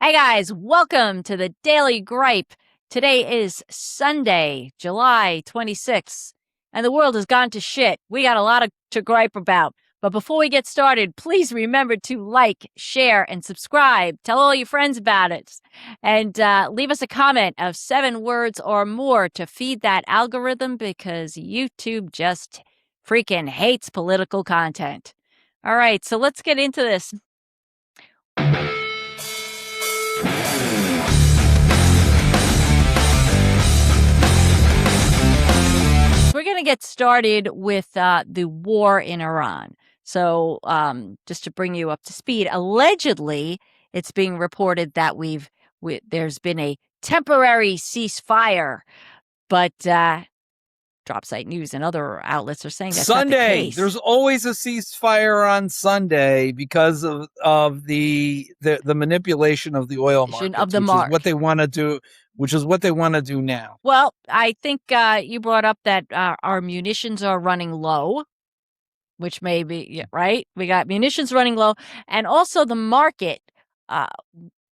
Hey guys, welcome to the Daily Gripe. Today is Sunday, July 26th, and the world has gone to shit. We got a lot to gripe about. But before we get started, please remember to like, share, and subscribe. Tell all your friends about it. And leave us a comment of 7 words or more to feed that algorithm because YouTube just freaking hates political content. All right, so let's get into this. We're going to get started with the war in Iran. So just to bring you up to speed, allegedly, it's being reported that there's been a temporary ceasefire, but Drop Site News and other outlets are saying that's Sunday. Not the case. There's always a ceasefire on Sunday because of the manipulation of the oil market, what they want to do. Which is what they want to do now. Well, I think you brought up that our munitions are running low, which may be, right? We got munitions running low. And also the market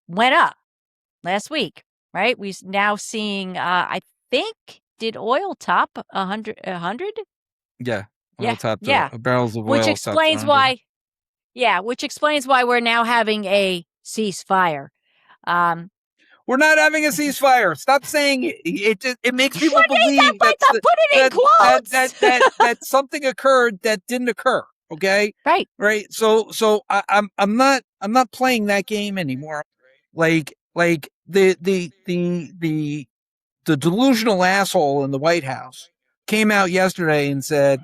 went up last week, right? We're now seeing, I think, did oil top 100? Yeah. Oil topped barrels of oil. Which explains why we're now having a ceasefire. We're not having a ceasefire. Stop saying it. It makes people believe that something occurred that didn't occur. Okay. Right. So I'm not playing that game anymore. Like the delusional asshole in the White House came out yesterday and said,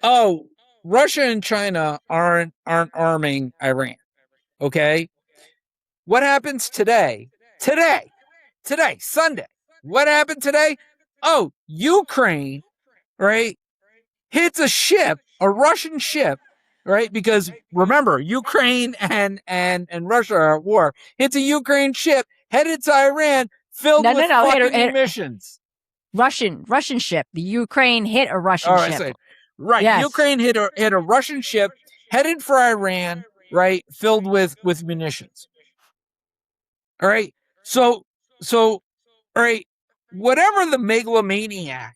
"Oh, Russia and China aren't arming Iran." Okay. What happens today? Today, Sunday. What happened today? Oh, Ukraine, right, hits a ship, a Russian ship, right? Because remember, Ukraine and Russia are at war. Hits a Ukraine ship headed to Iran filled with fucking munitions. Russian ship. The Ukraine hit a Russian ship. Right. Yes. Ukraine hit a Russian ship headed for Iran, right, filled with munitions. All right. So, all right, whatever the megalomaniac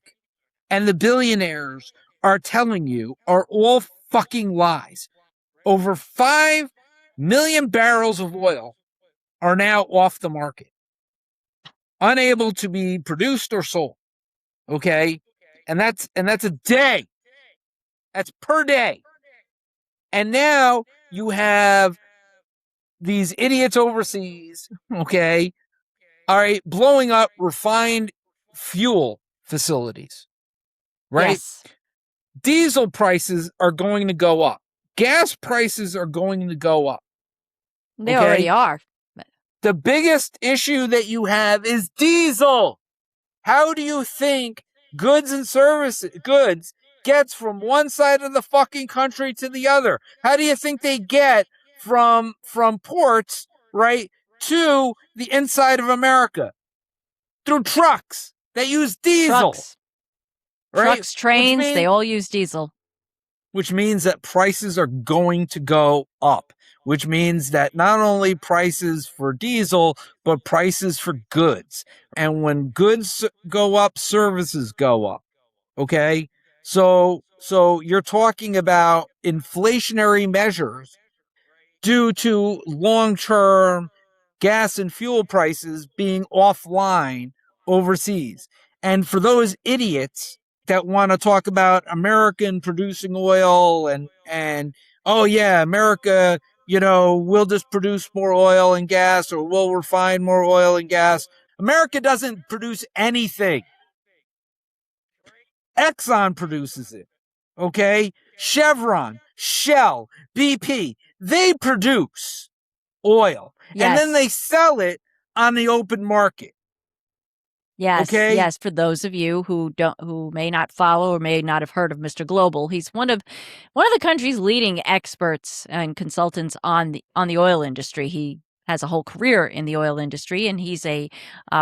and the billionaires are telling you are all fucking lies. Over 5 million barrels of oil are now off the market, unable to be produced or sold. Okay. And that's a day. That's per day. And now you have these idiots overseas, okay, all right, blowing up refined fuel facilities, right? Yes. Diesel prices are going to go up. Gas prices are going to go up. They already are. The biggest issue that you have is diesel. How do you think goods gets from one side of the fucking country to the other? How do you think they get from ports, right, to the inside of America? Through trucks that use diesel. Trucks, trains, they all use diesel. Which means that prices are going to go up. Which means that not only prices for diesel, but prices for goods. And when goods go up, services go up. Okay? So you're talking about inflationary measures due to long-term gas and fuel prices being offline overseas. And for those idiots that want to talk about American producing oil and oh yeah, America, we'll just produce more oil and gas, or we'll refine more oil and gas. America doesn't produce anything. Exxon produces it. Okay? Chevron, Shell, BP, they produce oil. Yes. And then they sell it on the open market. Yes. Okay? Yes. For those of you who may not follow or may not have heard of Mr. Global, he's one of the country's leading experts and consultants on the oil industry. He has a whole career in the oil industry, and he's a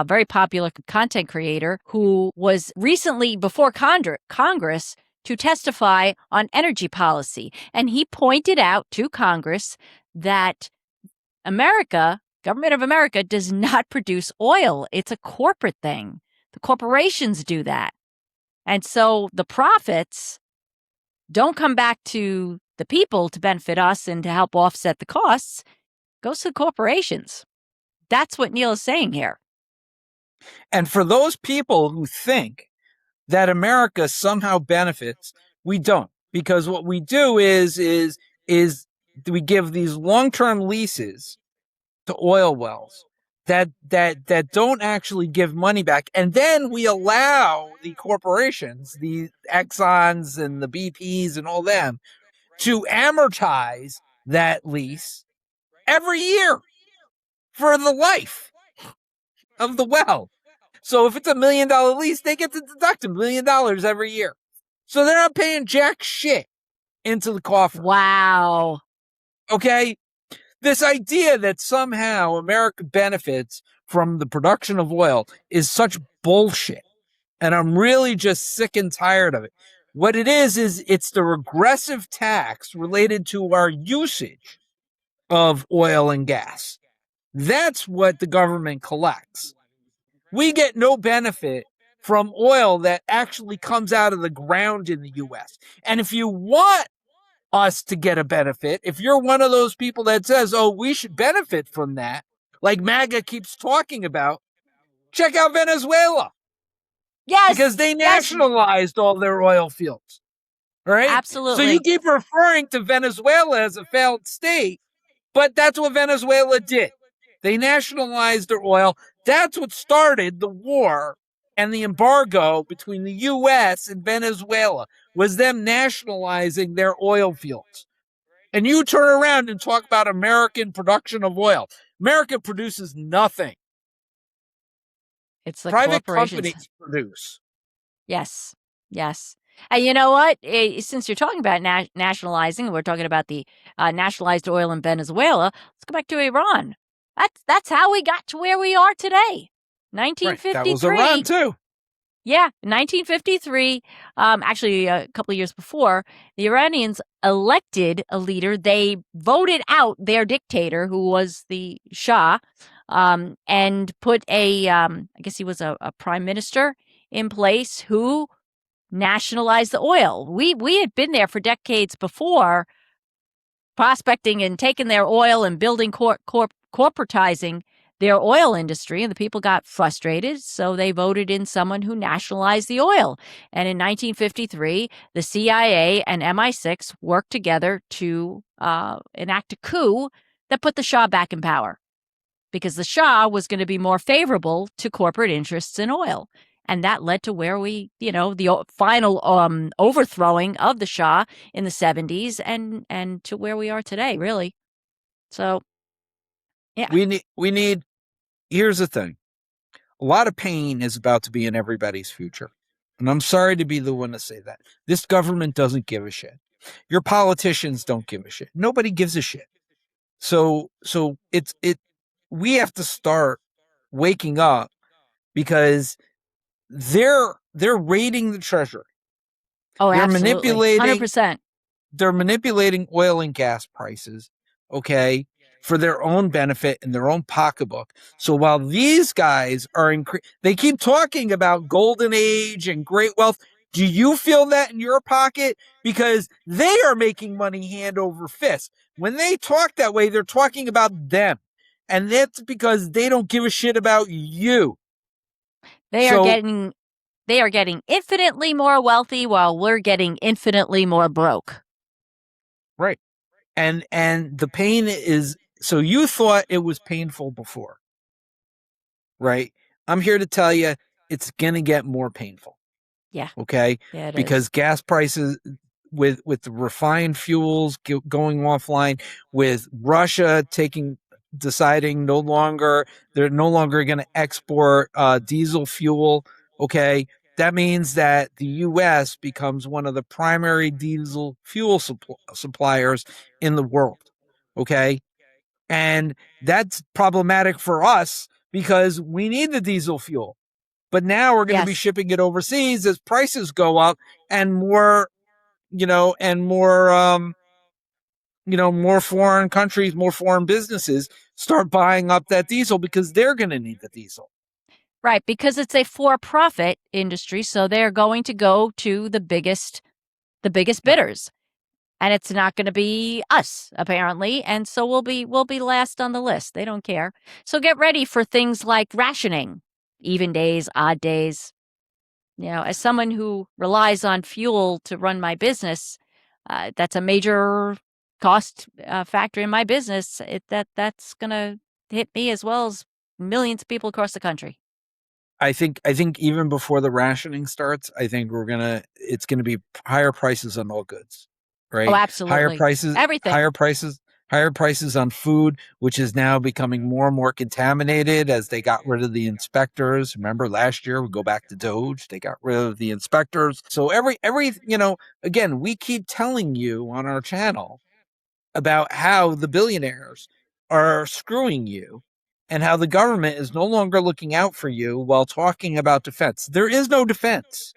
very popular content creator who was recently before Congress to testify on energy policy. And he pointed out to Congress that Government of America does not produce oil. It's a corporate thing. The corporations do that. And so the profits don't come back to the people to benefit us and to help offset the costs. It goes to the corporations. That's what Neil is saying here. And for those people who think that America somehow benefits, we don't, because what we do is we give these long-term leases to oil wells that don't actually give money back, and then we allow the corporations, the Exxons and the BPs and all them, to amortize that lease every year for the life of the well. So if it's $1 million lease, they get to deduct $1 million every year. So they're not paying jack shit into the coffer. Wow. Okay? This idea that somehow America benefits from the production of oil is such bullshit. And I'm really just sick and tired of it. What it is it's the regressive tax related to our usage of oil and gas. That's what the government collects. We get no benefit from oil that actually comes out of the ground in the US. And if you want us to get a benefit, if you're one of those people that says, oh, we should benefit from that, like MAGA keeps talking about, check out Venezuela. Yes. Because they nationalized all their oil fields. Right? Absolutely. So you keep referring to Venezuela as a failed state, but that's what Venezuela did. They nationalized their oil. That's what started the war and the embargo between the U.S. and Venezuela, was them nationalizing their oil fields. And you turn around and talk about American production of oil. America produces nothing. It's the private corporations. companies produce. Yes. Yes. And you know what? Since you're talking about nationalizing, we're talking about the nationalized oil in Venezuela. Let's go back to Iran. That's how we got to where we are today. 1953. Right. That was Iran too. Yeah, 1953. Actually, a couple of years before, the Iranians elected a leader. They voted out their dictator, who was the Shah, and put I guess he was a prime minister in place who nationalized the oil. We had been there for decades before, prospecting and taking their oil and building corporatizing their oil industry, and the people got frustrated, so they voted in someone who nationalized the oil. And in 1953, the CIA and MI6 worked together to enact a coup that put the Shah back in power, because the Shah was going to be more favorable to corporate interests in oil. And that led to where the final overthrowing of the Shah in the 70s and to where we are today, really. So, yeah. We need, here's the thing. A lot of pain is about to be in everybody's future. And I'm sorry to be the one to say that. This government doesn't give a shit. Your politicians don't give a shit. Nobody gives a shit. So we have to start waking up, because they're raiding the treasury. Oh, they're absolutely. manipulating 100%. They're manipulating oil and gas prices, okay, for their own benefit and their own pocketbook. So while these guys are they keep talking about golden age and great wealth. Do you feel that in your pocket? Because they are making money hand over fist. When they talk that way, they're talking about them. And that's because they don't give a shit about you. They are getting infinitely more wealthy while we're getting infinitely more broke. Right. And the pain is, so you thought it was painful before, right? I'm here to tell you it's going to get more painful. Yeah. Okay. Yeah, because gas prices with the refined fuels going offline, with Russia deciding they're no longer going to export diesel fuel. Okay. That means that the U.S. becomes one of the primary diesel fuel suppliers in the world. Okay. And that's problematic for us because we need the diesel fuel. But now we're going to be shipping it overseas as prices go up, and more more foreign countries, more foreign businesses start buying up that diesel because they're going to need the diesel. Right, because it's a for-profit industry, so they're going to go to the biggest Right. bidders. And it's not gonna be us, apparently, and so we'll be last on the list. They don't care. So get ready for things like rationing, even days, odd days. As someone who relies on fuel to run my business, that's a major cost, factor in my business. That's gonna hit me as well as millions of people across the country. I think even before the rationing starts, I think it's gonna be higher prices on all goods, Oh, right? Higher absolutely. prices, Everything. higher prices, higher prices on food, which is now becoming more and more contaminated as they got rid of the inspectors. Remember last year, we go back to Doge, they got rid of the inspectors. So again, we keep telling you on our channel about how the billionaires are screwing you and how the government is no longer looking out for you while talking about defense. There is no defense.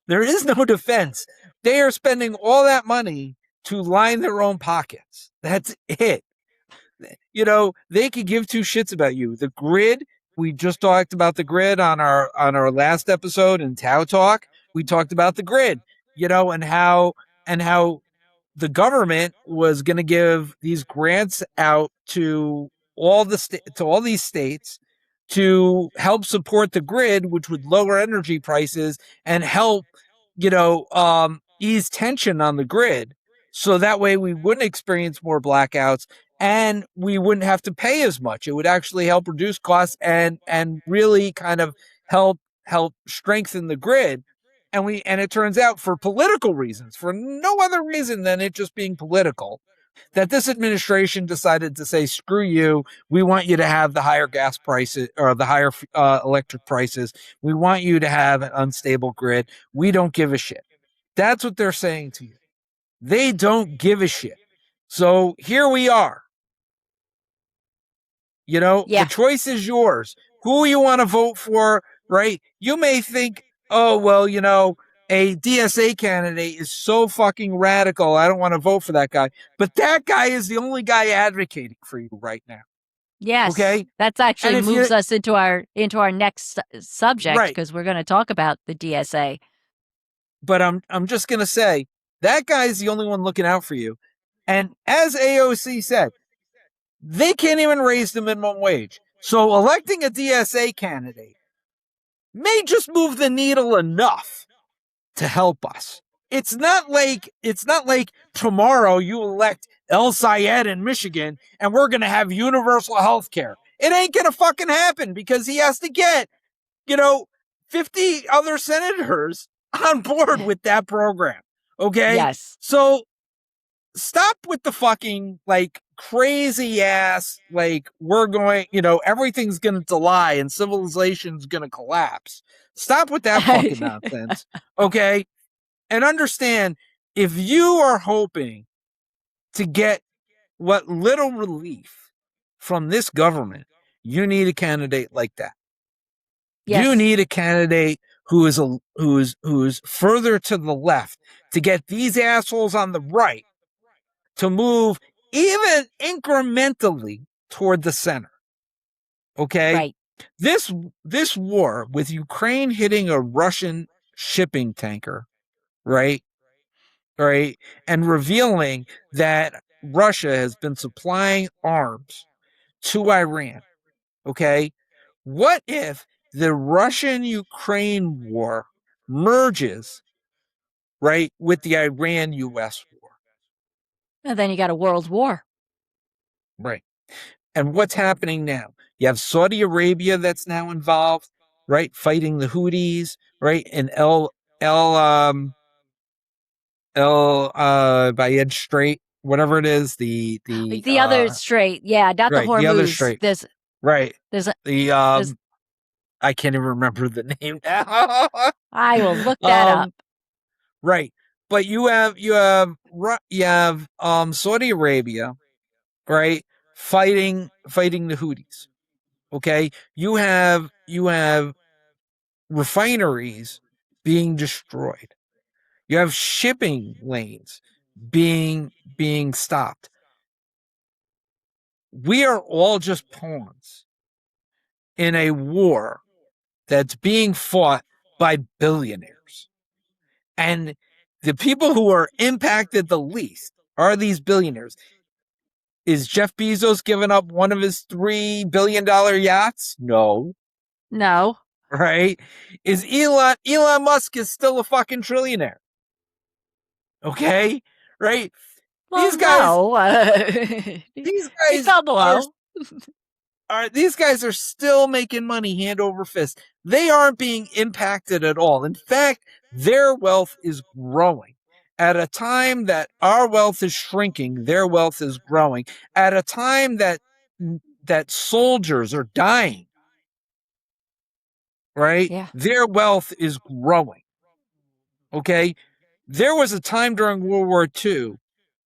There is no defense. They are spending all that money to line their own pockets. That's it. They could give two shits about you. The grid, we just talked about the grid on our last episode in Tao Talk. We talked about the grid, and how the government was going to give these grants out to all these states to help support the grid, which would lower energy prices and help, ease tension on the grid. So that way we wouldn't experience more blackouts and we wouldn't have to pay as much. It would actually help reduce costs and really kind of help strengthen the grid. And it turns out, for political reasons, for no other reason than it just being political, that this administration decided to say, screw you. We want you to have the higher gas prices or the higher electric prices. We want you to have an unstable grid. We don't give a shit. That's what they're saying to you. They don't give a shit. So here we are. The Yeah. choice is yours. Who you want to vote for, right? You may think, oh, well, a DSA candidate is so fucking radical. I don't want to vote for that guy. But that guy is the only guy advocating for you right now. Yes. Okay. That's And actually if you, moves us into our next subject right. because we're going to talk about the DSA. But I'm just going to say that guy is the only one looking out for you. And as AOC said, they can't even raise the minimum wage. So electing a DSA candidate may just move the needle enough to help us. It's not like tomorrow you elect El Sayed in Michigan and we're going to have universal health care. It ain't going to fucking happen because he has to get, you know, 50 other senators on board with that program. Okay? Yes. So stop with the fucking crazy ass we're going, everything's going to lie and civilization's going to collapse. Stop with that fucking nonsense. Okay? And understand, if you are hoping to get what little relief from this government, you need a candidate like that. You Yes. need a candidate who is further to the left to get these assholes on the right to move even incrementally toward the center. Okay? Right. This war with Ukraine hitting a Russian shipping tanker, right? Right? And revealing that Russia has been supplying arms to Iran. Okay? What if the Russian Ukraine war merges, right, with the Iran US war? And then you got a world war. Right. And what's happening now? You have Saudi Arabia that's now involved, right, fighting the Houthis, right, and Bayed Strait, whatever it is, The other strait, yeah, not the right, the other Hormuz. strait, There's right, there's a the there's I can't even remember the name now. I will look that up. um, right, but you have Saudi Arabia, right, fighting the Houthis. Okay, you have refineries being destroyed. You have shipping lanes being stopped. We are all just pawns in a war that's being fought by billionaires. And the people who are impacted the least are these billionaires. Is Jeff Bezos giving up one of his $3 billion yachts? No. No. Right? Is Elon Musk is still a fucking trillionaire? Okay? Right? Well, These guys, no. these He guys fell below. these guys are still making money hand over fist. They aren't being impacted at all. In fact, their wealth is growing. At a time that our wealth is shrinking, their wealth is growing. At a time that soldiers are dying, right? Yeah. Their wealth is growing. Okay? There was a time during World War II,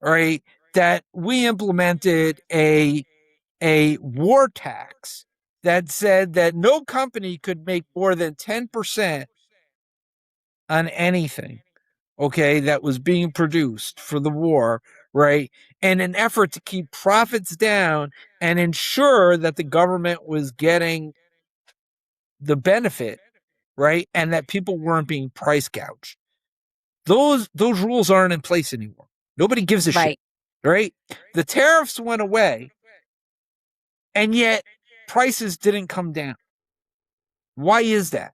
right, that we implemented a war tax that said that no company could make more than 10% on anything, okay, that was being produced for the war, right? In an effort to keep profits down and ensure that the government was getting the benefit, right? And that people weren't being price gouged. Those rules aren't in place anymore. Nobody gives a shit, Right. right? The tariffs went away, and yet prices didn't come down. Why is that?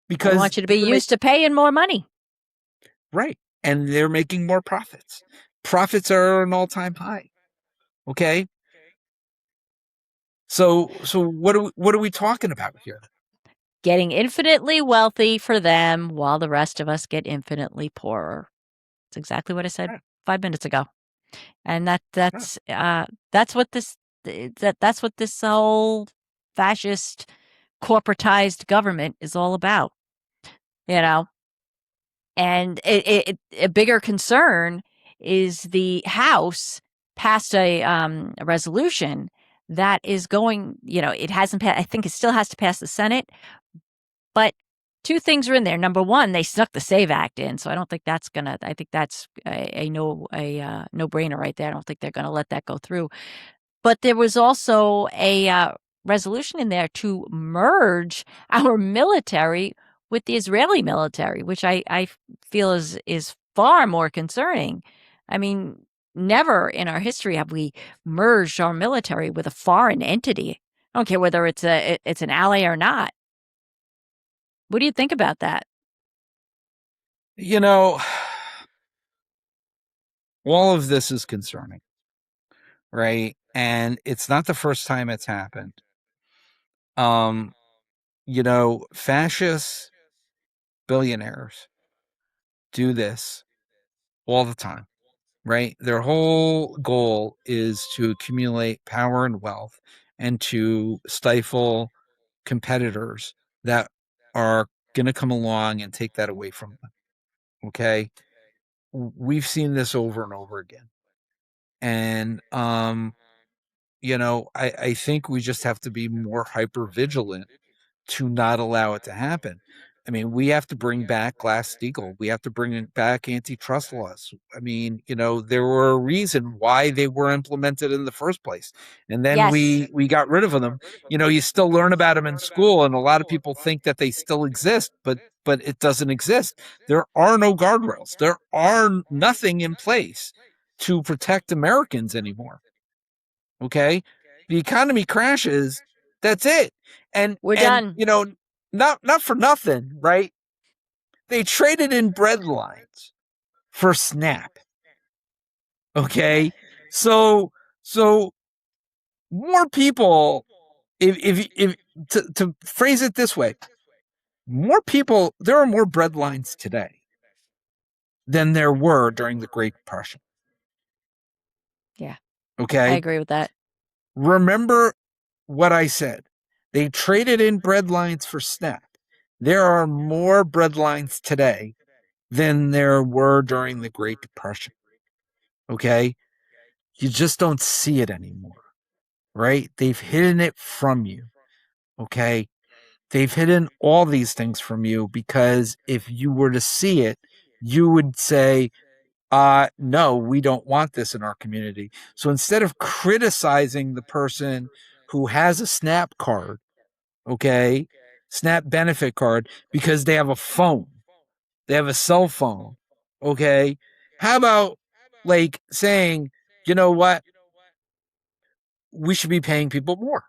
They Because want you to be used to paying more money. right, and they're making more profits. Profits are an all-time high. Okay, so what are we talking about here? Getting infinitely wealthy for them while the rest of us get infinitely poorer. It's exactly what I said Yeah, 5 minutes ago. And yeah. that's what that's what this whole fascist corporatized government is all about, you know? And a bigger concern is the House passed a resolution that is going, it hasn't passed. I think it still has to pass the Senate, but 2 things are in there. Number 1, they snuck the SAVE Act in, so I don't think that's gonna. I think that's a no-brainer right there. I don't think they're gonna let that go through. But there was also a resolution in there to merge our military with the Israeli military, which I feel is far more concerning. I mean, never in our history have we merged our military with a foreign entity. I don't care whether it's an ally or not. What do you think about that? You know, all of this is concerning, right? And it's not the first time it's happened. Um, fascist billionaires do this all the time, right? Their whole goal is to accumulate power and wealth and to stifle competitors that are going to come along and take that away from them. Okay. We've seen this over and over again. And, I think we just have to be more hyper vigilant to not allow it to happen. I mean, we have to bring back Glass-Steagall. We have to bring back antitrust laws. I mean, there were a reason why they were implemented in the first place, and then Yes. we got rid of them. You still learn about them in school, and a lot of people think that they still exist, but it doesn't exist. There are no guardrails. There are nothing in place to protect Americans anymore. Okay, the economy crashes. That's it. And We're and done. not for nothing, right? They traded in bread lines for Snap. Okay, so more people. If to phrase it this way, more people. There are more bread lines today than there were during the Great Depression. Yeah, I Okay, agree with that. remember what I said. They traded in bread lines for Snap. There are more bread lines today than there were during the Great Depression. Okay? You just don't see it anymore, right? They've hidden it from you. Okay? They've hidden all these things from you because if you were to see it, you would say, no, we don't want this in our community. So instead of criticizing the person who has a SNAP card, okay, SNAP benefit card, because they have a phone, they have a cell phone, okay, how about like saying, you know what, we should be paying people more.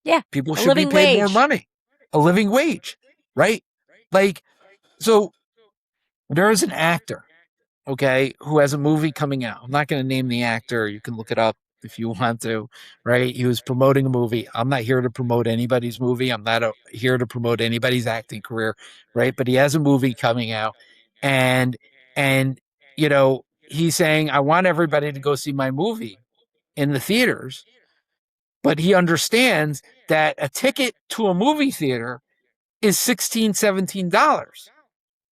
Yeah. People A should be living paid more wage. money, a living wage, right? Like, so there is an actor, okay, who has a movie coming out. I'm not going to name the actor. You can look it up if you want to, right? He was promoting a movie. I'm not here to promote anybody's movie. I'm not here to promote anybody's acting career, right? But he has a movie coming out, and and he's saying, I want everybody to go see my movie in the theaters, but he understands that a ticket to a movie theater is $16-17.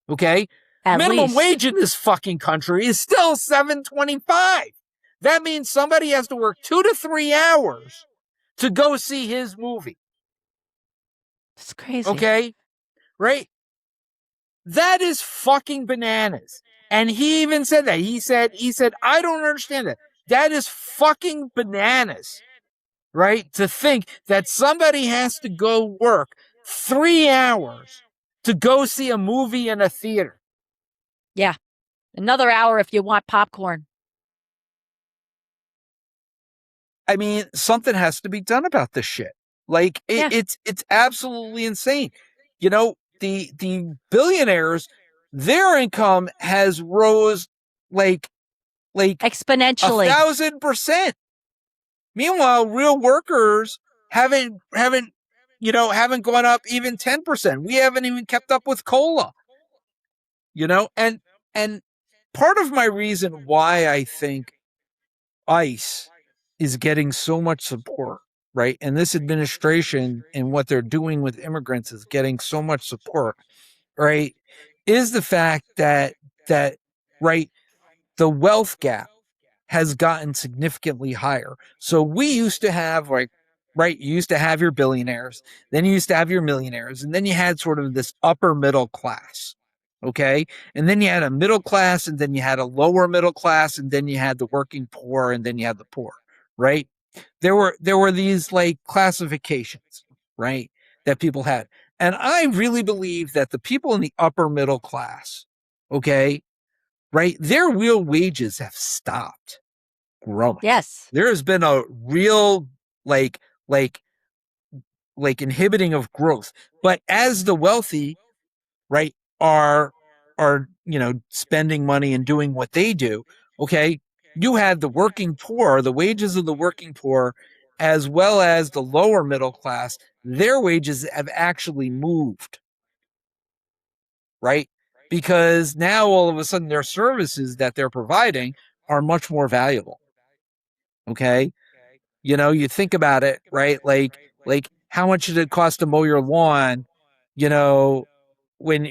Okay. At Minimum least. wage in this fucking country is still $7.25. That means somebody has to work 2 to 3 hours to go see his movie. It's crazy. Okay. Right. That is fucking bananas. And he even said that. He said, I don't understand that. That is fucking bananas. Right? To think that somebody has to go work 3 hours to go see a movie in a theater. Yeah. Another hour if you want popcorn. I mean, something has to be done about this shit. Like Yeah. it's absolutely insane. The billionaires, their income has rose like a Exponentially. 1,000%. Meanwhile, real workers haven't gone up even 10%. We haven't even kept up with cola. And part of my reason why I think ICE is getting so much support, right? And this administration and what they're doing with immigrants is getting so much support, right? Is the fact that right, the wealth gap has gotten significantly higher. So we used to have right, you used to have your billionaires, then you used to have your millionaires, and then you had sort of this upper middle class. Okay. And then you had a middle class, and then you had a lower middle class, and then you had the working poor, and then you had the poor, right? There were these like classifications, right, that people had. And I really believe that the people in the upper middle class, okay, right, their real wages have stopped growing. Yes. There has been a real like like inhibiting of growth. But as the wealthy, right, are spending money and doing what they do, okay, you had the working poor, the wages of the working poor, as well as the lower middle class, their wages have actually moved, right? Because now all of a sudden their services that they're providing are much more valuable. Okay. You think about it, right? Like how much did it cost to mow your lawn, you know, when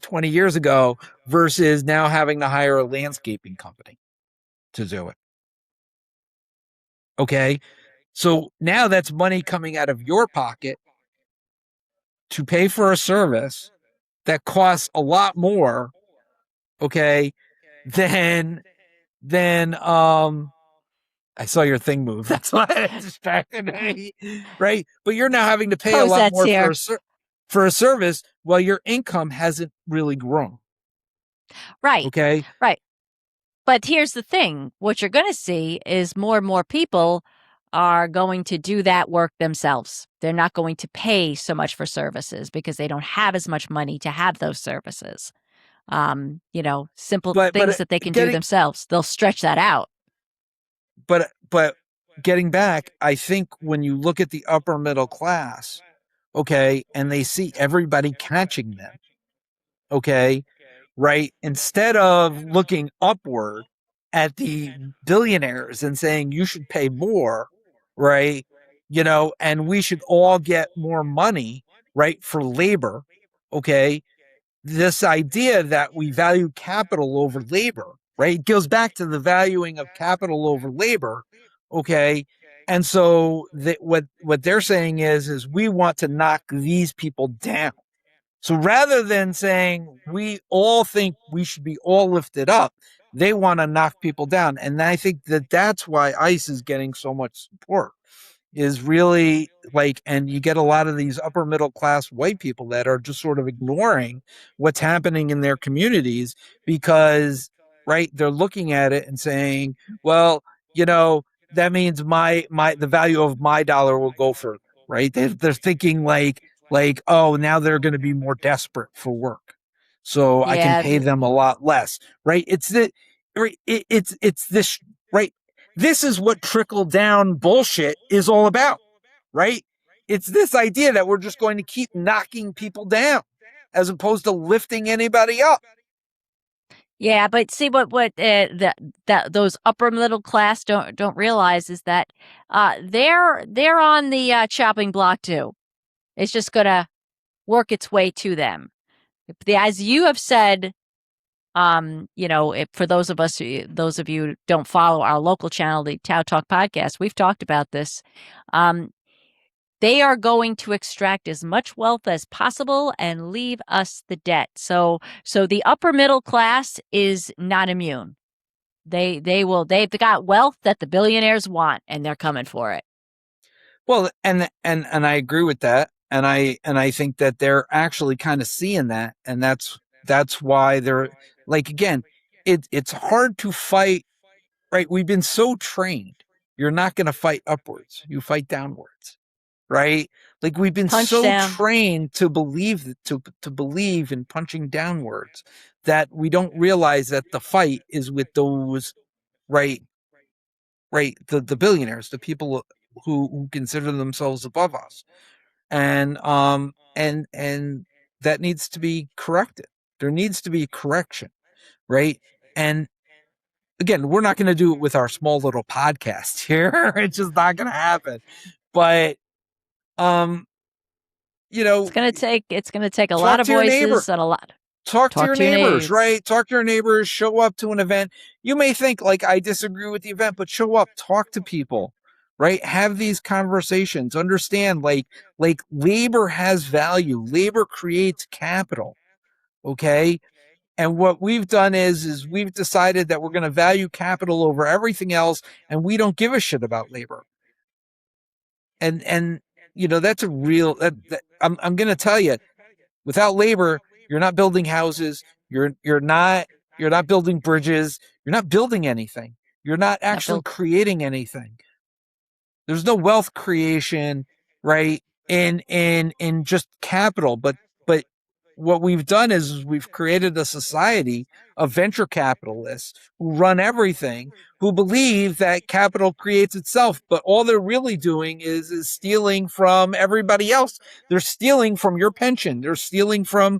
20 years ago versus now having to hire a landscaping company to do it. Okay. So now that's money coming out of your pocket to pay for a service that costs a lot more, okay, than I saw your thing move. That's why it distracted me. Right. But you're now having to pay a lot Cosette's more here. for a service while your income hasn't really grown. Right. Okay. Right. But here's the thing. What you're going to see is more and more people are going to do that work themselves. They're not going to pay so much for services because they don't have as much money to have those services. Simple But things that they can do getting themselves. They'll stretch that out. but getting back, I think when you look at the upper middle class, okay, and they see everybody catching them, okay, right, instead of looking upward at the billionaires and saying you should pay more, right, and we should all get more money, right, for labor, okay, this idea that we value capital over labor, right? It goes back to the valuing of capital over labor, okay? And so what they're saying is we want to knock these people down So rather than saying we all think we should be all lifted up, they want to knock people down. And I think that that's why ICE is getting so much support, is really like, and you get a lot of these upper middle class white people that are just sort of ignoring what's happening in their communities because, right, they're looking at it and saying, well, you know, that means the value of my dollar will go further, right? They're thinking like, oh, now they're going to be more desperate for work, so I can Yeah, pay them a lot less, right? It's the right, it's this, right? This is what trickle down bullshit is all about, right? It's this idea that we're just going to keep knocking people down as opposed to lifting anybody up. yeah, but see what that those upper middle class don't realize is that they're on the chopping block too. It's just gonna work its way to them. As you have said, for those of you who don't follow our local channel, the Tao Talk podcast, we've talked about this. Um, they are going to extract as much wealth as possible and leave us the debt. So the upper middle class is not immune. They've got wealth that the billionaires want, and they're coming for it. Well, and I agree with that, and I think that they're actually kind of seeing that, and that's why they're like, again, it's hard to fight, right? We've been so trained. You're not going to fight upwards. You fight downwards, right? Like we've been Punch so down. trained to believe in punching downwards that we don't realize that the fight is with those, right, the billionaires, the people who consider themselves above us, and that needs to be corrected. There needs to be correction, right? And again, we're not going to do it with our small little podcast here. It's just not going to happen. But um you know, It's gonna take a lot talk of to your neighbor. voices and a lot. Talk to Talk your to your neighbors, neighbors. right? Talk to your neighbors, show up to an event. You may think like I disagree with the event, but show up, talk to people, right? Have these conversations. Understand like labor has value. Labor creates capital, okay? And what we've done is we've decided that we're going to value capital over everything else, and we don't give a shit about labor. And that's a real I'm going to tell you, without labor, you're not building houses. You're not building bridges. You're not building anything. You're not Not actually built. creating anything. There's no wealth creation, right? In just capital, but what we've done is we've created a society of venture capitalists who run everything, who believe that capital creates itself, but all they're really doing is stealing from everybody else. They're stealing from your pension. They're stealing from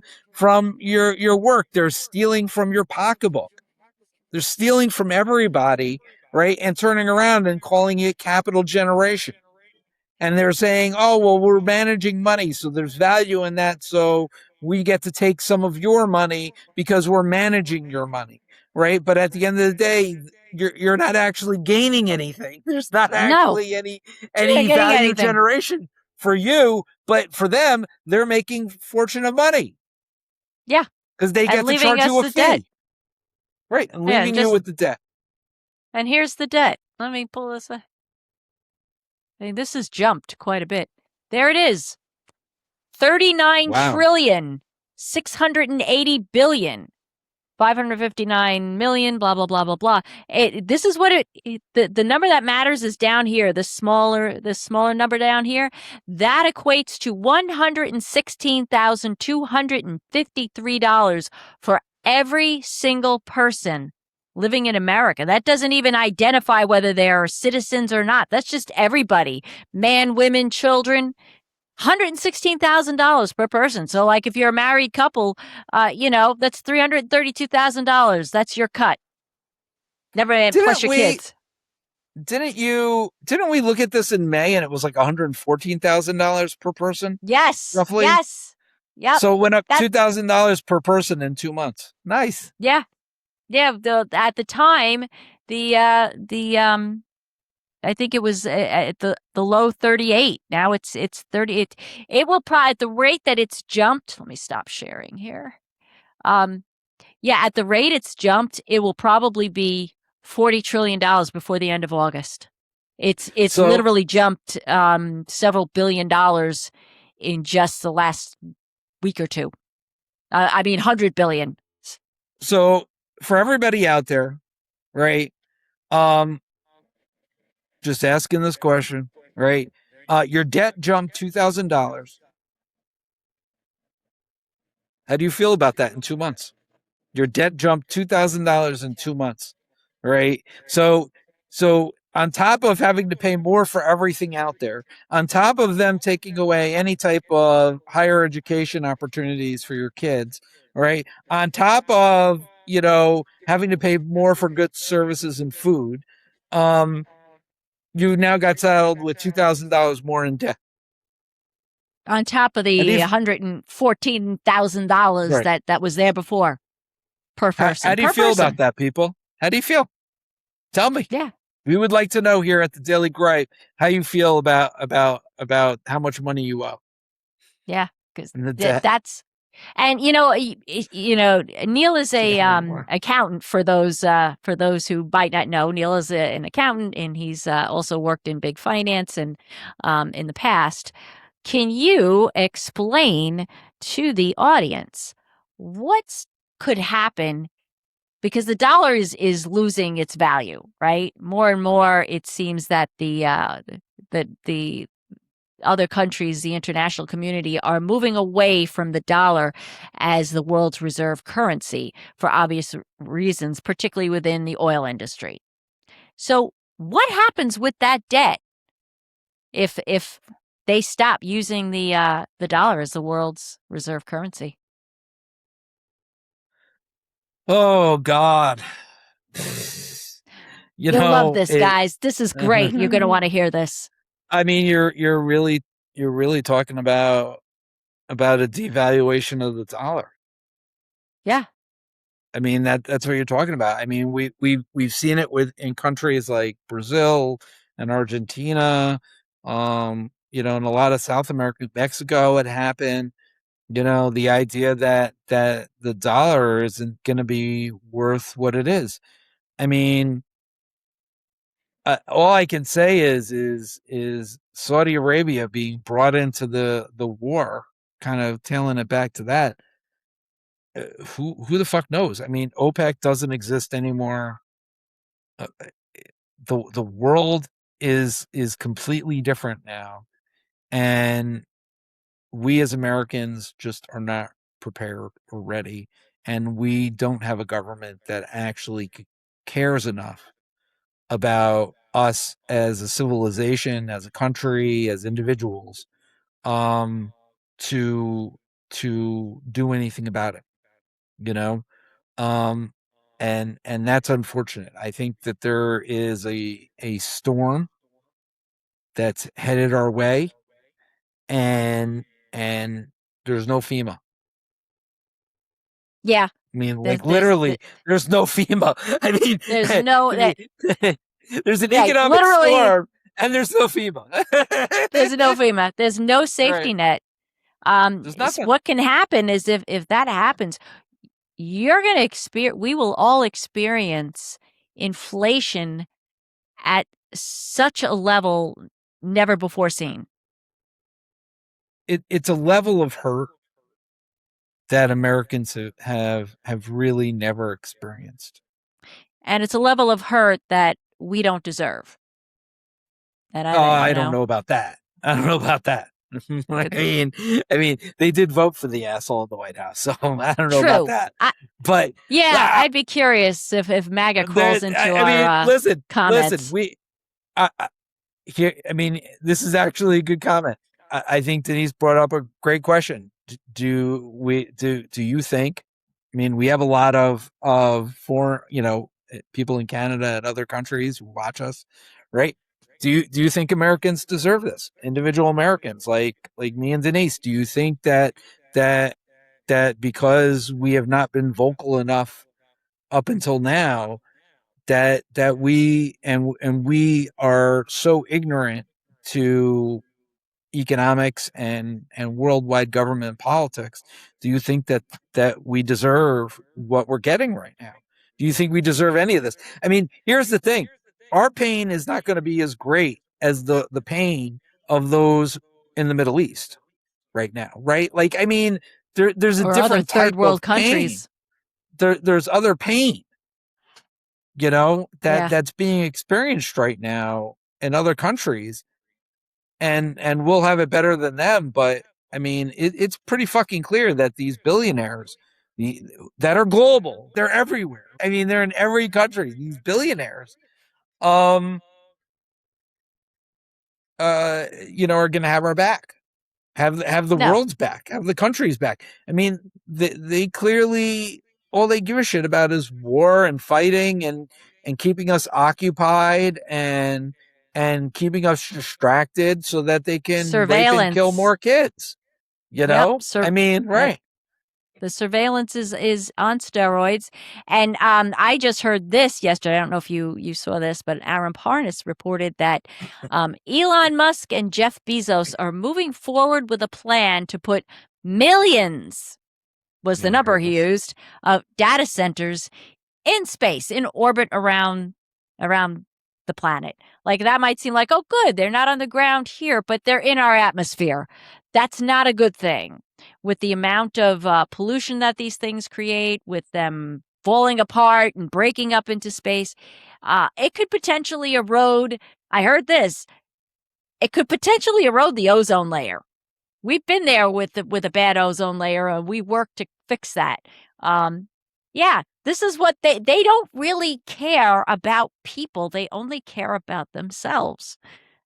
your work. They're stealing from your pocketbook. They're stealing from everybody, right? And turning around and calling it capital generation. And they're saying, oh, well, we're managing money, so there's value in that. So we get to take some of your money because we're managing your money, right? But at the end of the day, you're not actually gaining anything. There's not No, actually you're not any getting value anything. generation for you, but for them, they're making fortune of money Yeah, because they and get to leaving charge you us a the debt. fee, right? And Yeah, and leaving you just with the debt. and here's the debt. Let me pull this. I mean, this has jumped quite a bit. There it is. 39 Wow. trillion, 680 billion. 559 million, blah, blah, blah, blah, blah. This is what the number that matters is down here, the smaller number down here. That equates to $116,253 for every single person living in America. That doesn't even identify whether they're citizens or not. That's just everybody, man, women, children. $116,000 per person. So, like, if you're a married couple, that's $332,000. That's your cut. Never plus Didn't your we kids. didn't we look at this in May and it was like $114,000 per person, Yes. roughly? Yes. Yep. So it went up That. $2,000 per person in 2 months. Nice. Yeah. Yeah. At the time, the I think it was at the low 38. Now it's 30. It will probably at the rate that it's jumped. Let me stop sharing here. Um, yeah, at the rate it's jumped, it will probably be $40 trillion before the end of August. It's So literally jumped several $billion in just the last week or two. I mean, 100 billion. so for everybody out there, right? Um, just asking this question, right? Your debt jumped $2,000. How do you feel about that in 2 months? Your debt jumped $2,000 in 2 months, right? So on top of having to pay more for everything out there, on top of them taking away any type of higher education opportunities for your kids, right? On top of having to pay more for goods, services, and food, um, you now got saddled with $2,000 more in debt. On top of How do the you $114,000 right? that was there before per How person. do you Per feel about person. that, people? How do you feel? Tell me. Yeah, We would like to know here at the Daily Gripe how you feel about how much money you owe yeah, because and the debt. that's and Neil is Can't a anymore. accountant for those who might not know. Neil is an accountant, and he's also worked in big finance and in the past. Can you explain to the audience what could happen because the dollar is losing its value, right? More and more, it seems that the other countries, the international community, are moving away from the dollar as the world's reserve currency for obvious reasons, particularly within the oil industry. So, what happens with that debt if they stop using the dollar as the world's reserve currency? Oh God. You You'll love know this, it. guys. This is great. You're going to want to hear this. I mean, you're really talking about a devaluation of the dollar. Yeah. I mean that's what you're talking about. I mean we've seen it in countries like Brazil and Argentina, in a lot of South America, Mexico. It happened. The idea that the dollar isn't going to be worth what it is. I mean, all I can say is Saudi Arabia being brought into the war, kind of tailing it back to that. Who the fuck knows? I mean, OPEC doesn't exist anymore. The world is completely different now, and we as Americans just are not prepared or ready, and we don't have a government that actually cares enough about us as a civilization, as a country, as individuals, um, to to do anything about it. You know, um, and that's unfortunate. I think that there is a storm that's headed our way, and and there's no FEMA. Yeah. I mean, There's like there's literally, there's no FEMA. I mean, there's no I that mean, there's an right. economic Literally, storm, and there's no FEMA. there's no FEMA. There's no Right? safety net. There's nothing. What can happen is if that happens, you're going to experience. We will all experience inflation at such a level never before seen. It's a level of hurt that Americans have really never experienced. And it's a level of hurt that we don't deserve. And Oh, I, I don't know about that. I don't know about that. I but mean, they did vote for the asshole in the White House, so I don't know about true. that. But Yeah, uh, I'd be curious if MAGA crawls into I our mean, listen. comments. Here. I mean, this is actually a good comment. I think Denise brought up a great question. Do you think? I mean, we have a lot of foreign, people in Canada and other countries who watch us, right? Do you think Americans deserve this? Individual Americans like me and Denise, do you think that that because we have not been vocal enough up until now, that we are so ignorant to economics and worldwide government politics. Do you think that we deserve what we're getting right now? Do you think we deserve any of this? I mean, here's the thing. Our pain is not going to be as great as the pain of those in the Middle East right now, right? Like, I mean, there's a or other different third type of world pain. countries. There's other pain, Yeah. that's being experienced right now in other countries, and we'll have it better than them. But I mean, it's pretty fucking clear that these billionaires that are global, they're everywhere. I mean, they're in every country. These billionaires, um, are going to have our back, have the No. world's back, have the country's back. I mean, they clearly all they give a shit about is war and fighting and keeping us occupied and keeping us distracted so that they can rape and kill Surveillance. more kids. Yep. I mean, That right. the surveillance is on steroids. And I just heard this yesterday. I don't know if you saw this, but Aaron Parnas reported that Elon Musk and Jeff Bezos are moving forward with a plan to put millions, was the Yeah, I number heard he this. used, of data centers in space, in orbit around the planet. Like, that might seem like, oh, good, they're not on the ground here, but they're in our atmosphere. That's not a good thing. With the amount of pollution that these things create, with them falling apart and breaking up into space, it could potentially erode. I heard this. It could potentially erode the ozone layer. We've been there with a bad ozone layer, and we work to fix that. Um, yeah, this is what they don't really care about people. They only care about themselves.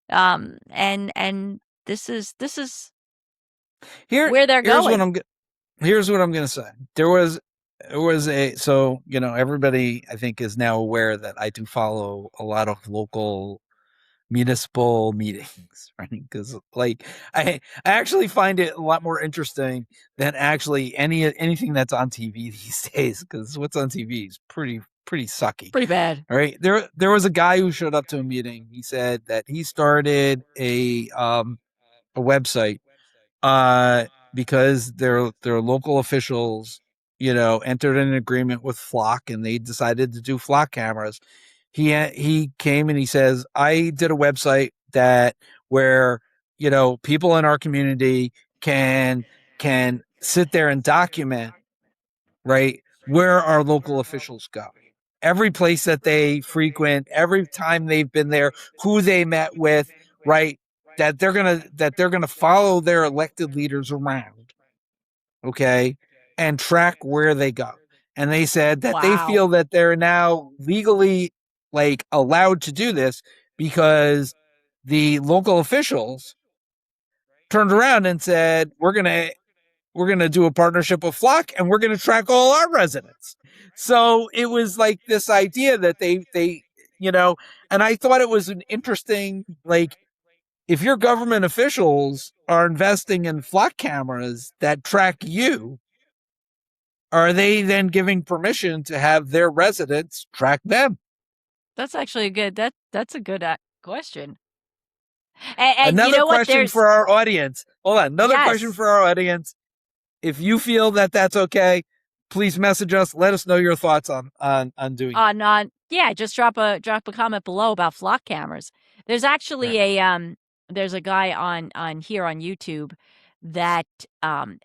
And this is Here, where they're here's what going. I'm here's what I'm going to say. There was a so everybody I think is now aware that I do follow a lot of local municipal meetings, right? Because like I actually find it a lot more interesting than actually anything that's on TV these days. Because what's on TV is pretty sucky. Pretty bad. All right, there was a guy who showed up to a meeting. He said that he started a website uh, because their local officials, entered an agreement with Flock, and they decided to do Flock cameras. He came and he says, I did a website that where people in our community can sit there and document, right, where our local officials go, every place that they frequent, every time they've been there, who they met with, right, that they're gonna follow their elected leaders around, okay, and track where they go. And they said that they Wow. feel that they're now legally like allowed to do this because the local officials turned around and said, we're gonna do a partnership with Flock, and we're gonna track all our residents. So it was like this idea that they and I thought it was an interesting, like, if your government officials are investing in Flock cameras that track you, are they then giving permission to have their residents track them? That's actually a good. That's a good question. And you Another know what? question There's for our audience. Hold on. Another question yes. for our audience. If you feel that that's okay, please message us. Let us know your thoughts on doing that. On yeah, just drop a comment below about flock cameras. There's Right. actually there's a guy on here on YouTube that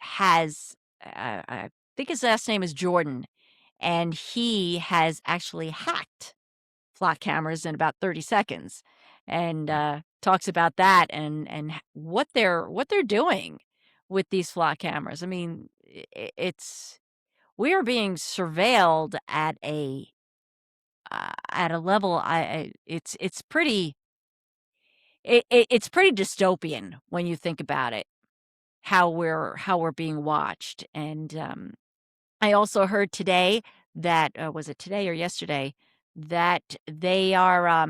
has I think his last name is Jordan, and he has actually hacked flock cameras in about 30 seconds, and talks about that and what they're doing with these flock cameras. I mean, it's we are being surveilled at a level. It's pretty it's pretty dystopian when you think about it, how we're being watched. And I also heard today that was it today or yesterday that they are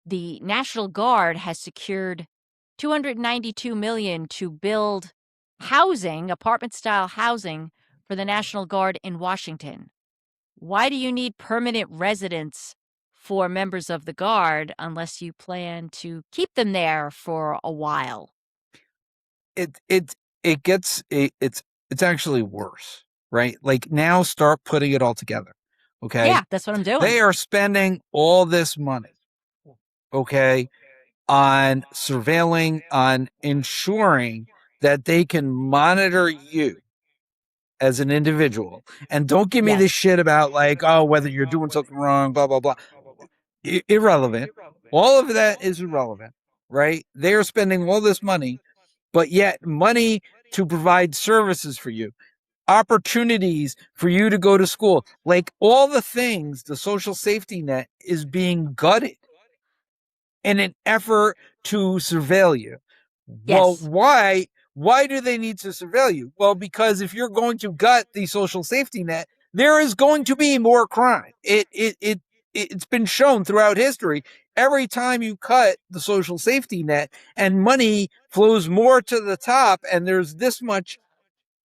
the National Guard has secured 292 million to build housing, apartment style housing for the National Guard in Washington. Why do you need permanent residents for members of the Guard unless you plan to keep them there for a while. It gets it's actually worse, right? Like now start putting it all together. Okay. Yeah, that's what I'm doing. They are spending all this money, okay, on surveilling, on ensuring that they can monitor you as an individual. And don't give me this Yes. shit about like, oh, whether you're doing something wrong, blah, blah, blah. Irrelevant. All of that is irrelevant, right? They are spending all this money, but yet money to provide services for you, opportunities for you to go to school, like all the things, the social safety net is being gutted in an effort to surveil you. Well, Yes. why do they need to surveil you? Well, because if you're going to gut the social safety net, there is going to be more crime. It's been shown throughout history. Every time you cut the social safety net and money flows more to the top and there's this much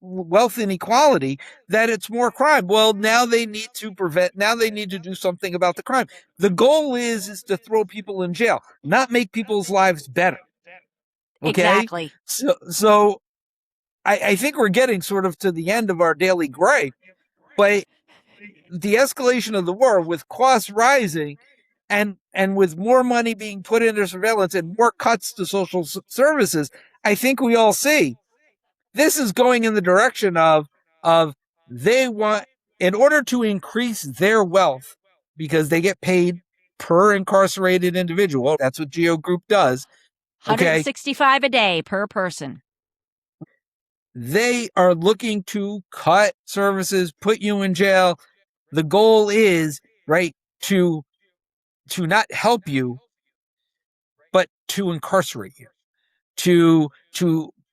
wealth inequality, that it's more crime. Well, now they need to prevent, now they need to do something about the crime. The goal is to throw people in jail, not make people's lives better. Okay. Exactly. So I think we're getting sort of to the end of our daily gripe, but the escalation of the war with costs rising and with more money being put into surveillance and more cuts to social services, I think we all see this is going in the direction of they want, in order to increase their wealth, because they get paid per incarcerated individual. That's what Geo Group does. Okay. 165 a day per person. They are looking to cut services, put you in jail. The goal is, right, to not help you, but to incarcerate you, to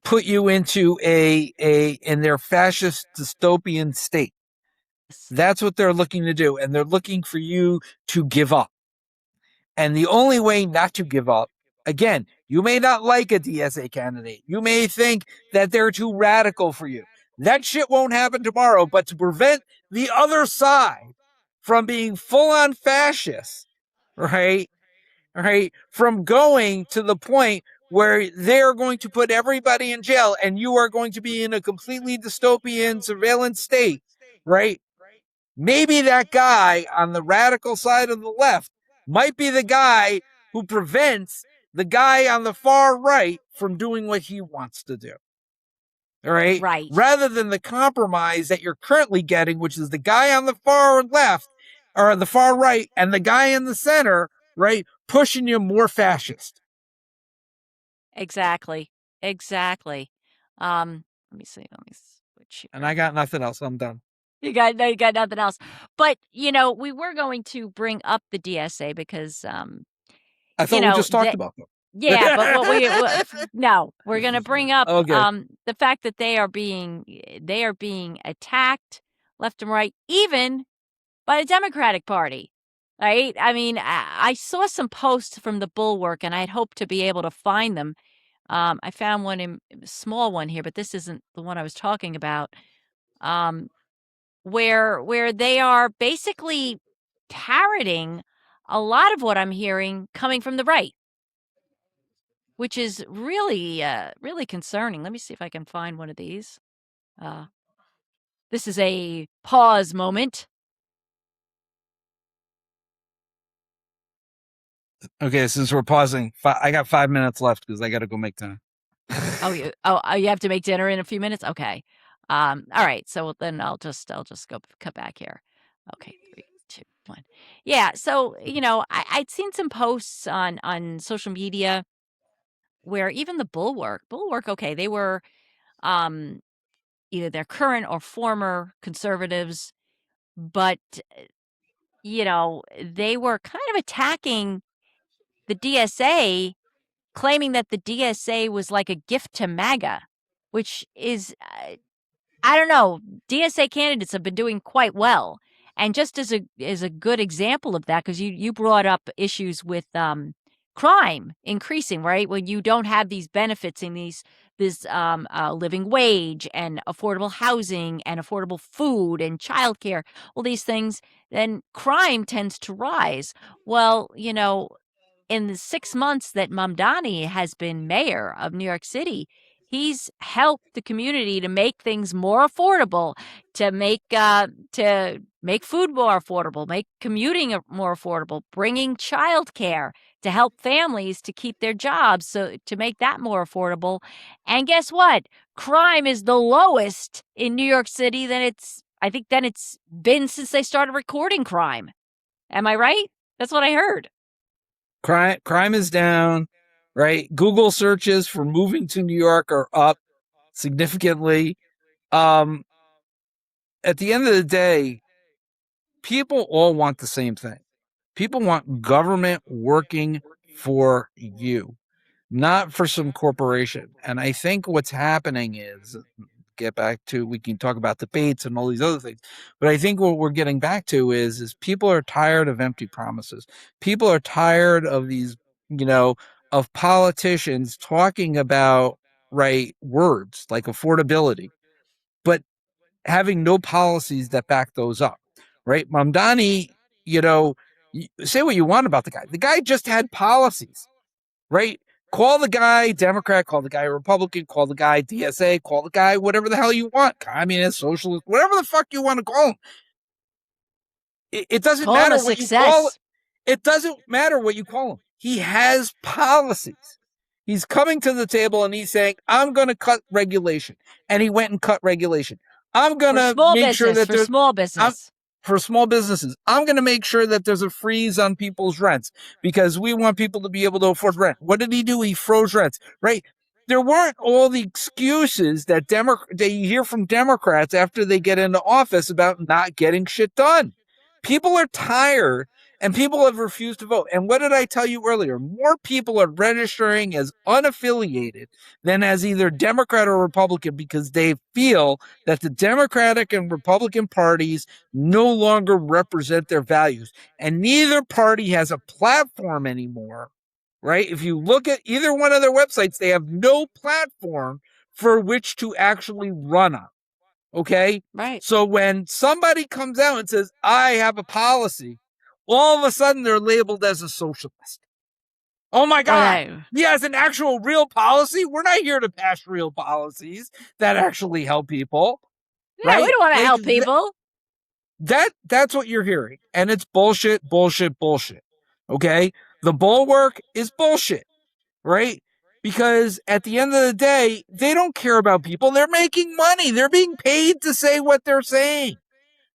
put you into a in their fascist dystopian state. That's what they're looking to do. And they're looking for you to give up. And the only way not to give up, again, you may not like a DSA candidate. You may think that they're too radical for you. That shit won't happen tomorrow. But to prevent the other side from being full on fascists, right? Right? From going to the point where they're going to put everybody in jail and you are going to be in a completely dystopian surveillance state, right? Maybe that guy on the radical side of the left might be the guy who prevents the guy on the far right from doing what he wants to do. All right. Right. Rather than the compromise that you're currently getting, which is the guy on the far left or the far right and the guy in the center, right, pushing you more fascist. Exactly. Exactly. Let me see. Let me switch And here. I got nothing else. I'm done. You got nothing else. But, we were going to bring up the DSA because, I thought we just talked that about them. yeah, but no, we're going to bring up Okay. the fact that they are being attacked left and right, even by the Democratic Party. Right? I mean, I saw some posts from the Bulwark, and I'd hoped to be able to find them. I found one in a small one here, but this isn't the one I was talking about. Um, where they are basically parroting a lot of what I'm hearing coming from the right, which is really, really concerning. Let me see if I can find one of these. Uh, this is a pause moment. Okay, since we're pausing, I got 5 minutes left because I got to go make dinner. You have to make dinner in a few minutes? Okay. All right. So then I'll just go cut back here. Okay, 3, 2, 1. Yeah. So, I'd seen some posts on social media where even the Bulwark, okay, they were um either they're current or former conservatives, but they were kind of attacking the DSA, claiming that the DSA was like a gift to MAGA, which is I don't know. DSA candidates have been doing quite well. And just as a good example of that, because you brought up issues with crime increasing, right? When you don't have these benefits and this living wage and affordable housing and affordable food and childcare, all these things, then crime tends to rise. Well, in the 6 months that Mamdani has been mayor of New York City, he's helped the community to make things more affordable, to make food more affordable, make commuting more affordable, bringing childcare to help families to keep their jobs, so to make that more affordable. And guess what? Crime is the lowest in New York City than it's been since they started recording crime. Am I right? That's what I heard. Crime is down, right? Google searches for moving to New York are up significantly. Um, at the end of the day, people all want the same thing. People want government working for you, not for some corporation. And I think what's happening is, get back to, we can talk about debates and all these other things, but I think what we're getting back to is people are tired of empty promises. People are tired of these, of politicians talking about, right, words like affordability, but having no policies that back those up, right? Mamdani, say what you want about the guy. The guy just had policies, right? Call the guy Democrat, call the guy Republican, call the guy DSA, call the guy whatever the hell you want, communist, socialist, whatever the fuck you want to call him. It doesn't Call him matter a what you call it. success. It doesn't matter what you call him. He has policies. He's coming to the table and he's saying, I'm going to cut regulation. And he went and cut regulation. I'm going For to small make sure business, that for there's, small I'm, business. for small businesses, I'm going to make sure that there's a freeze on people's rents because we want people to be able to afford rent. What did he do? He froze rents, right? There weren't all the excuses that you hear from Democrats after they get into office about not getting shit done. People are tired and people have refused to vote. And what did I tell you earlier? More people are registering as unaffiliated than as either Democrat or Republican because they feel that the Democratic and Republican parties no longer represent their values. And neither party has a platform anymore, right? If you look at either one of their websites, they have no platform for which to actually run on. Okay. Right. So when somebody comes out and says, I have a policy, all of a sudden they're labeled as a socialist. Oh my God. Okay. He has an actual real policy. We're not here to pass real policies that actually help people. Yeah, we Right? don't want to Like help people. that's what you're hearing. And it's bullshit, bullshit, bullshit. Okay. The bulwark is bullshit. Right? Because at the end of the day, they don't care about people. They're making money. They're being paid to say what they're saying.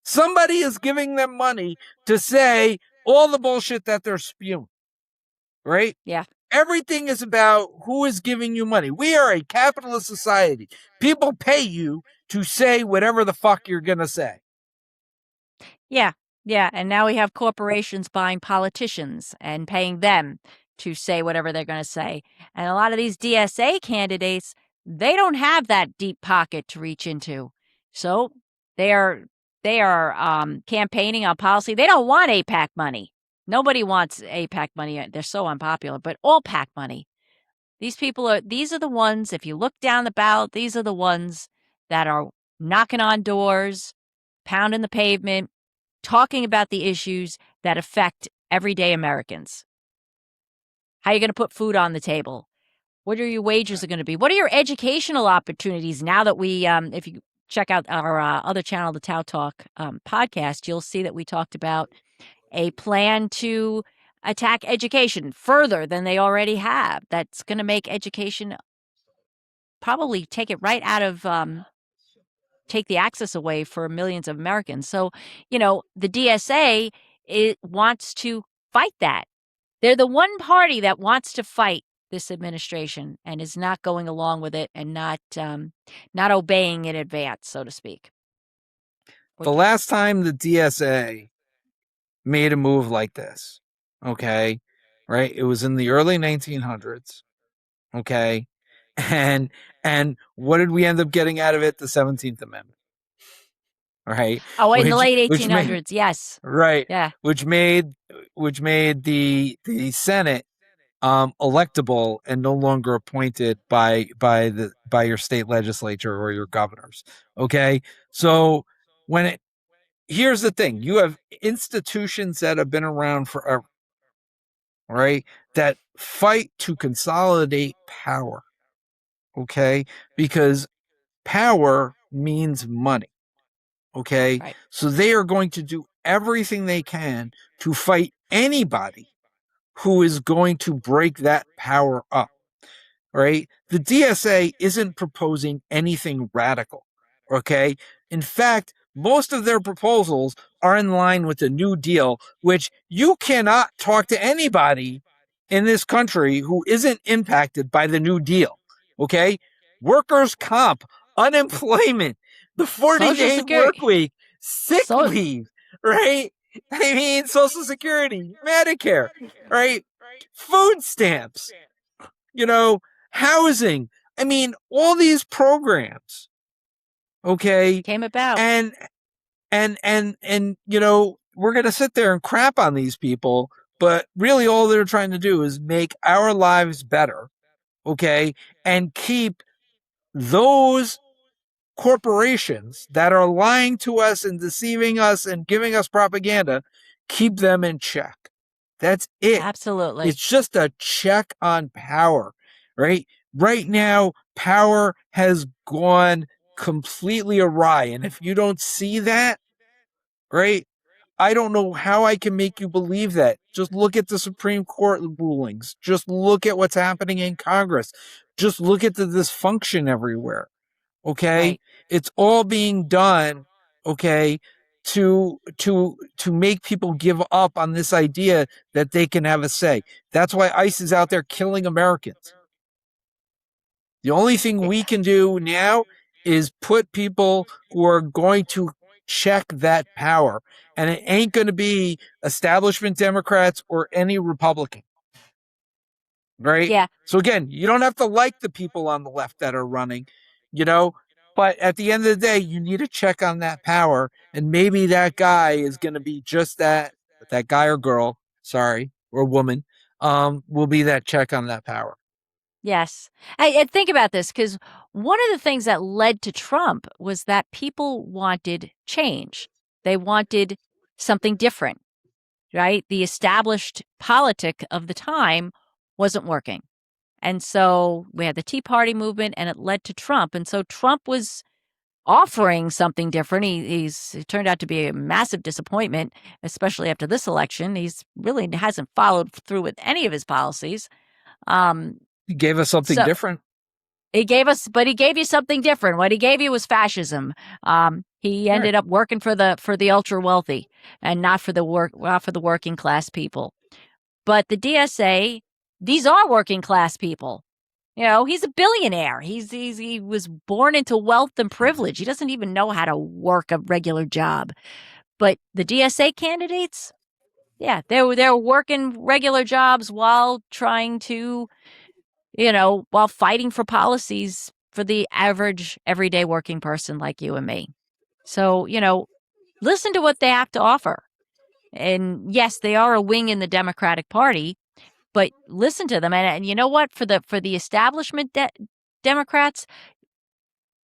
Somebody is giving them money to say all the bullshit that they're spewing. Right? Yeah. Everything is about who is giving you money. We are a capitalist society. People pay you to say whatever the fuck you're going to say. Yeah. Yeah. And now we have corporations buying politicians and paying them to say whatever they're going to say. And a lot of these DSA candidates, they don't have that deep pocket to reach into. So they are campaigning on policy. They don't want APAC money. Nobody wants APAC money. They're so unpopular, but all PAC money. These are the ones, if you look down the ballot, these are the ones that are knocking on doors, pounding the pavement, talking about the issues that affect everyday Americans. How are you going to put food on the table? What are your wages are going to be? What are your educational opportunities now that if you check out our other channel, the Tao Talk podcast, you'll see that we talked about a plan to attack education further than they already have. That's going to make education probably take it right out of take the access away for millions of Americans. So, the DSA wants to fight that. They're the one party that wants to fight this administration and is not going along with it and not obeying in advance, so to speak. The last time the DSA made a move like this, okay, right? It was in the early 1900s, okay? And what did we end up getting out of it? The 17th Amendment. Right? Oh, in the late Which made 1800s, yes. right, Yeah. which made the Senate electable and no longer appointed by your state legislature or your governors. Okay, so when it here's the thing: you have institutions that have been around forever, right? That fight to consolidate power. Okay, because power means money. Okay, Right. so they are going to do everything they can to fight anybody who is going to break that power up, right? The DSA isn't proposing anything radical, okay? In fact, most of their proposals are in line with the New Deal, which you cannot talk to anybody in this country who isn't impacted by the New Deal, okay? Workers' comp, unemployment, the Social 40-day work Security. week, sick So leave, right? I mean, Social Security, Medicare, right? Food stamps, you know, housing. I mean, all these programs, okay? came about. And we're going to sit there and crap on these people, but really all they're trying to do is make our lives better, okay? And keep those corporations that are lying to us and deceiving us and giving us propaganda, keep them in check. That's it. Absolutely. It's just a check on power, right? Right now, power has gone completely awry. And if you don't see that, right, I don't know how I can make you believe that. Just look at the Supreme Court rulings. Just look at what's happening in Congress. Just look at the dysfunction everywhere. Okay, Right. it's all being done, okay, to make people give up on this idea that they can have a say. That's why ICE is out there killing Americans. The only thing we can do now is put people who are going to check that power, and it ain't going to be establishment Democrats or any Republican, right? Yeah. So again, you don't have to like the people on the left that are running, you know, but at the end of the day, you need to check on that power, and maybe that guy is going to be just that guy or girl, sorry, or woman, will be that check on that power. Yes. I think about this because one of the things that led to Trump was that people wanted change. They wanted something different, right? The established politic of the time wasn't working. And so we had the Tea Party movement and it led to Trump. And so Trump was offering something different. He turned out to be a massive disappointment, especially after this election. He's really hasn't followed through with any of his policies. Um, He gave us something so different. he gave you something different. What he gave you was fascism. He Right. ended up working for the ultra wealthy and not for the working class people. But the DSA, these are working class people. You know, he's a billionaire. He was born into wealth and privilege. He doesn't even know how to work a regular job. But the DSA candidates, yeah, they're working regular jobs while trying to, while fighting for policies for the average everyday working person like you and me. So, listen to what they have to offer. And yes, they are a wing in the Democratic Party, but listen to them. And you know what? For the establishment Democrats,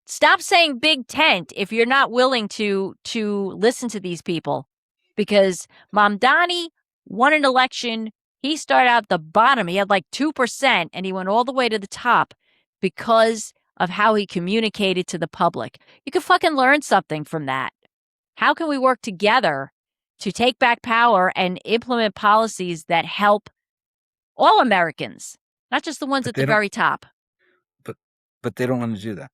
stop saying big tent if you're not willing to listen to these people, because Mamdani won an election. He started out at the bottom. He had like 2%, and he went all the way to the top because of how he communicated to the public. You can fucking learn something from that. How can we work together to take back power and implement policies that help all Americans, not just the ones But at the they don't. very top? But but they don't want to do that.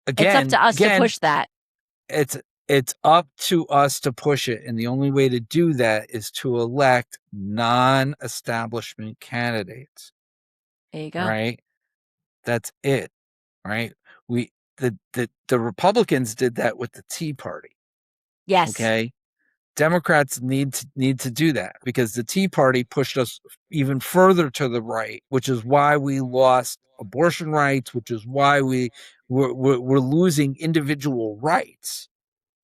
It's up to us to Again, push that. it's it's up to us to push it, and the only way to do that is to elect non-establishment candidates. There you go. Right? That's it. Right? We the Republicans did that with the Tea Party. Yes. Okay? Democrats need to do that because the Tea Party pushed us even further to the right, which is why we lost abortion rights, which is why we're losing individual rights.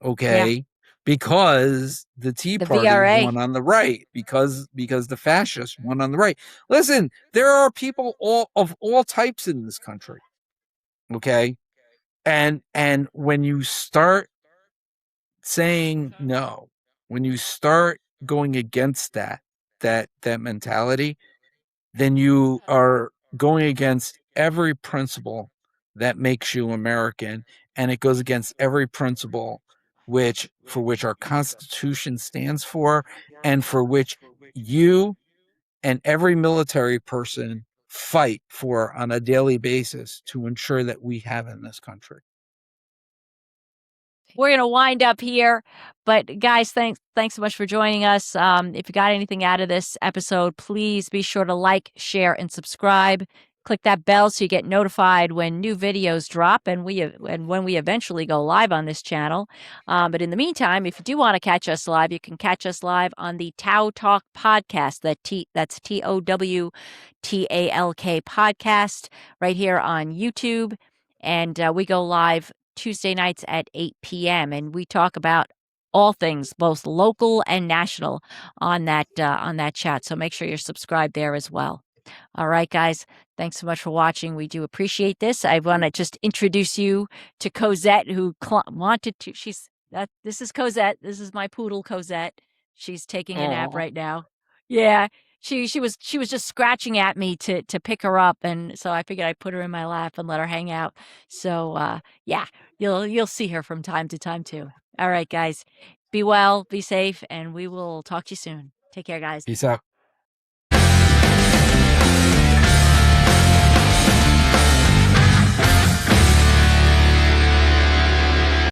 Yeah. Okay, because the Tea The Party VRA. won on the right, because the fascists won on the right. Listen, there are people of all types in this country. Okay. And when you start saying no, when you start going against that mentality, then you are going against every principle that makes you American, and it goes against every principle for which our Constitution stands for, and for which you and every military person fight for on a daily basis to ensure that we have in this country. We're going to wind up here, but guys, thanks so much for joining us. If you got anything out of this episode, please be sure to like, share, and subscribe. Click that bell so you get notified when new videos drop and when we eventually go live on this channel. But in the meantime, if you do want to catch us live, you can catch us live on the Tao Talk podcast. That's TOWTALK podcast right here on YouTube, and we go live Tuesday nights at 8 p.m. and we talk about all things, both local and national, on that chat. So make sure you're subscribed there as well. All right, guys. Thanks so much for watching. We do appreciate this. I want to just introduce you to Cosette, who wanted to. This is Cosette. This is my poodle, Cosette. She's taking a nap right now. Yeah, she was just scratching at me to pick her up, and so I figured I'd put her in my lap and let her hang out. So yeah, you'll see her from time to time too. All right, guys. Be well, be safe, and we will talk to you soon. Take care, guys. Peace out.